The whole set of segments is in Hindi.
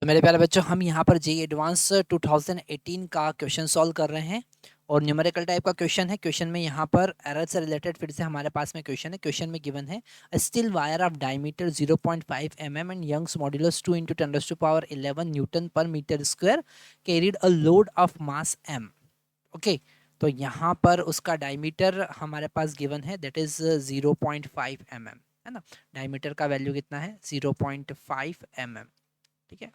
तो मेरे प्यारे बच्चों, हम यहाँ पर जेईई एडवांस 2018 का क्वेश्चन सॉल्व कर रहे हैं और न्यूमेरिकल टाइप का क्वेश्चन है। क्वेश्चन में यहाँ पर एरर से रिलेटेड फिर से हमारे पास में क्वेश्चन है। क्वेश्चन में गिवन है steel wire of diameter 0.5 mm and Young's modulus 2 × 10⁻11 newton per metre square carried a load of mass m। Okay, तो यहाँ पर उसका डायमीटर हमारे पास गिवन है, दैट इज 0.5 mm, है ना। डायमीटर का वैल्यू कितना है? 0.5 mm। ठीक है,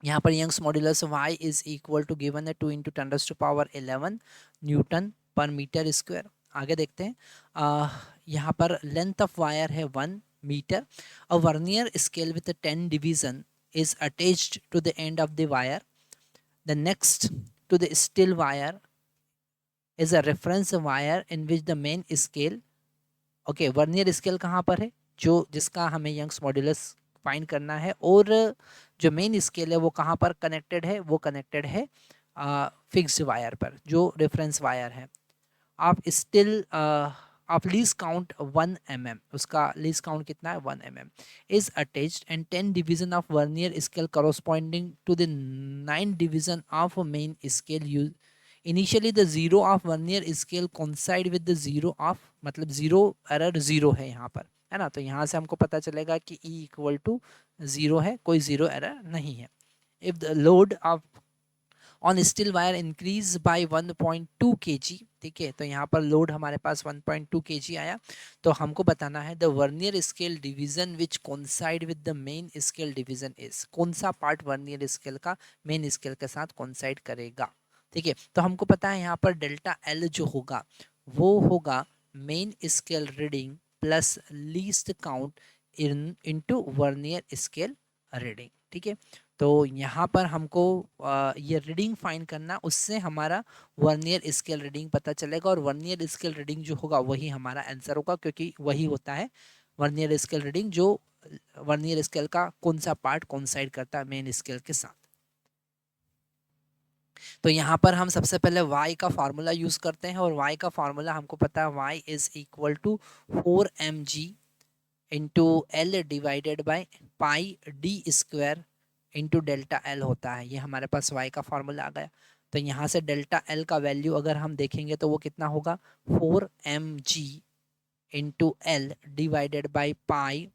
यहाँ पर Young's modulus y is equal to given है 2 × 10⁻11 न्यूटन पर मीटर स्क्वायर। आगे देखते हैं, यहाँ पर लेंथ ऑफ वायर है 1 metre. A vernier scale with 10 division is attached to the end of the wire. The next to the steel wire is a reference wire in which the main scale. Okay, vernier scale कहाँ पर है? जो जिसका हमें यंग्स मॉड्यूलस फाइंड करना है, और जो मेन स्केल है वो कहाँ पर कनेक्टेड है? वो कनेक्टेड है फिक्स्ड वायर पर, जो रेफरेंस वायर है। आप स्टिल आप लीज काउंट 1 mm, उसका लीज काउंट कितना है? 1 mm is attached and 10 division of vernier scale corresponding to the 9 division of main scale use. Initially the zero of vernier scale coincide with the zero of, मतलब जीरो एरर जीरो है यहाँ पर, है ना। तो यहाँ से हमको पता चलेगा कि E इक्वल टू जीरो है, कोई जीरो एरर नहीं है। If the load of on steel wire increase by 1.2 kg, ठीक है, तो यहाँ पर लोड हमारे पास 1.2 kg आया। तो हमको बताना है the vernier scale division which coincide with the main scale division is. कौन सा पार्ट वर्नियर स्केल का मेन स्केल के साथ कोइंसाइड करेगा? ठीक है, तो हमको पता है यहाँ पर डेल्टा एल जो होगा वो होगा main scale reading plus least count into vernier scale reading. ठीक है, तो यहाँ पर हमको ये रीडिंग फाइंड करना, उससे हमारा वर्नियर स्केल रीडिंग पता चलेगा, और वर्नियर स्केल रीडिंग जो होगा वही हमारा आंसर होगा, क्योंकि वही होता है वर्नियर स्केल रीडिंग जो वर्नियर स्केल का कौन सा पार्ट कोइंसाइड करता है मेन स्केल के साथ। तो यहाँ पर हम सबसे पहले y का फार्मूला यूज करते हैं, और y का फार्मूला हमको पता है y is equal to 4mg into L divided by pi D square into delta L होता है। ये हमारे पास y का फार्मूला आ गया। तो यहाँ से डेल्टा एल का वैल्यू अगर हम देखेंगे तो वो कितना होगा? 4mg into L divided by pi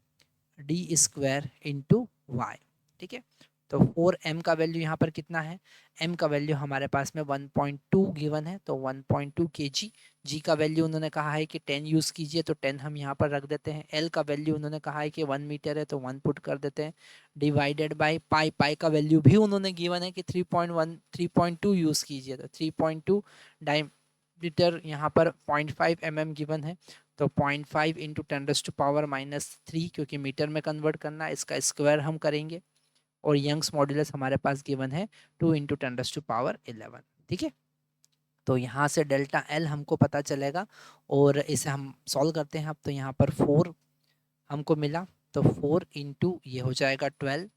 D square into Y. ठीक है, तो 4m का वैल्यू यहाँ पर कितना है? m का वैल्यू हमारे पास में 1.2 गिवन है, तो 1.2 kg। g का वैल्यू उन्होंने कहा है कि 10 यूज़ कीजिए, तो 10 हम यहाँ पर रख देते हैं। l का वैल्यू उन्होंने कहा है कि 1 मीटर है, तो 1 पुट कर देते हैं, डिवाइडेड बाय पाई। पाई का वैल्यू भी उन्होंने गिवन है कि 3.1 3.2 यूज़ कीजिए, तो 3.2 डायमीटर यहाँ पर 0.5 mm गिवन है, तो 0.5 इंटू 10⁻³ क्योंकि मीटर में कन्वर्ट करना है, इसका स्क्वायर हम करेंगे, और यंग्स मॉड्यूलस हमारे पास गिवन है 2 इंटू 10⁻11। ठीक है, तो यहाँ से डेल्टा एल हमको पता चलेगा, और इसे हम सॉल्व करते हैं अब। तो यहाँ पर 4 हमको मिला, तो 4 इंटू ये हो जाएगा 12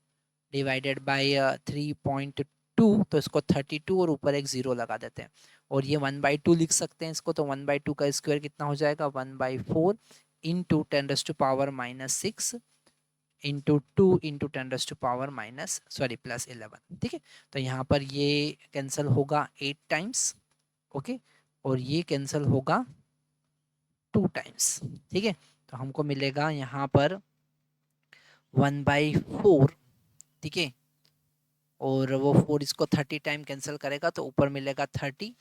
डिवाइडेड बाई 3.2, तो इसको 32 और ऊपर एक जीरो लगा देते हैं, और ये 1/2 लिख सकते हैं इसको। तो 1/2 का स्क्वायर कितना हो जाएगा? 1/4 इंटू 10⁻6 इंटू 2 इंटू 10⁻+11। ठीक है, तो यहाँ पर ये कैंसिल होगा 8 टाइम्स, ओके, और ये कैंसिल होगा 2 टाइम्स। ठीक है, तो हमको मिलेगा यहाँ पर 1/4। ठीक है, और वो 4 इसको 30 टाइम कैंसिल करेगा, तो ऊपर मिलेगा 30,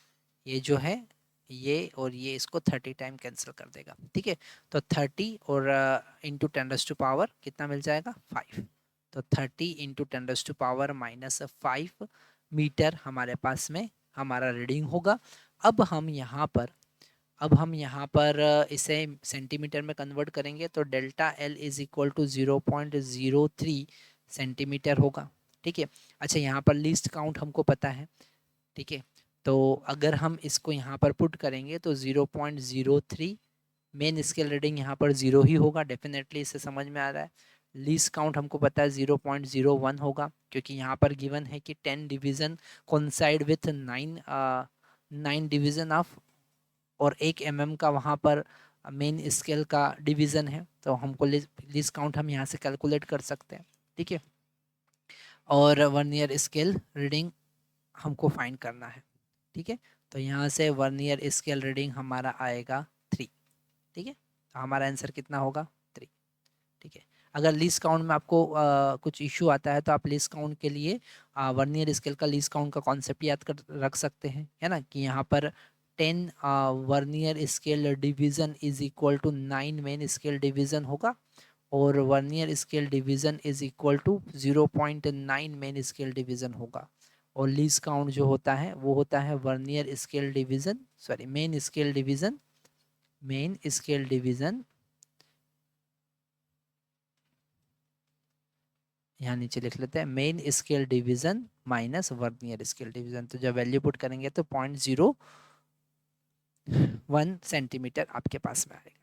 ये जो है ये और ये इसको 30 टाइम कैंसिल कर देगा। ठीक है, तो 30 और इंटू 10⁻, कितना मिल जाएगा? 5। तो 30 इंटू 10⁻⁻5 मीटर हमारे पास में हमारा रीडिंग होगा। अब हम यहाँ पर इसे सेंटीमीटर में कन्वर्ट करेंगे, तो delta L is equal to 0.03 centimetre होगा। ठीक है, अच्छा यहाँ पर लीस्ट काउंट हमको पता है। ठीक है, तो अगर हम इसको यहाँ पर पुट करेंगे तो 0.03, मेन स्केल रीडिंग यहाँ पर 0 ही होगा, डेफिनेटली इसे समझ में आ रहा है। लीस्ट काउंट हमको पता है 0.01 होगा, क्योंकि यहाँ पर गिवन है कि 10 division coincide with 9 division of, और 1 mm का वहाँ पर मेन स्केल का डिवीज़न है, तो हमको लीस्ट काउंट हम यहाँ से कैलकुलेट कर सकते हैं। ठीक है, और वर्नियर स्केल रीडिंग हमको फाइंड करना है। ठीक है, तो यहाँ से वर्नियर स्केल रीडिंग हमारा आएगा 3। ठीक है, तो हमारा आंसर कितना होगा 3। ठीक है, अगर लीस्ट काउंट में आपको कुछ इशू आता है तो आप लीस्ट काउंट के लिए वर्नियर स्केल का लीस्ट काउंट का कॉन्सेप्ट याद कर रख सकते हैं, है ना, कि यहाँ पर 10 vernier scale division is equal to 9 main scale division होगा, और vernier scale division is equal to 0.9 main scale division होगा। और लीस्ट काउंट जो होता है वो होता है vernier scale division, sorry main scale division, main scale division, यहाँ नीचे लिख लेते हैं main scale division minus vernier scale division. तो जब वैल्यू पुट करेंगे तो 0.01 सेंटीमीटर आपके पास में आएगा।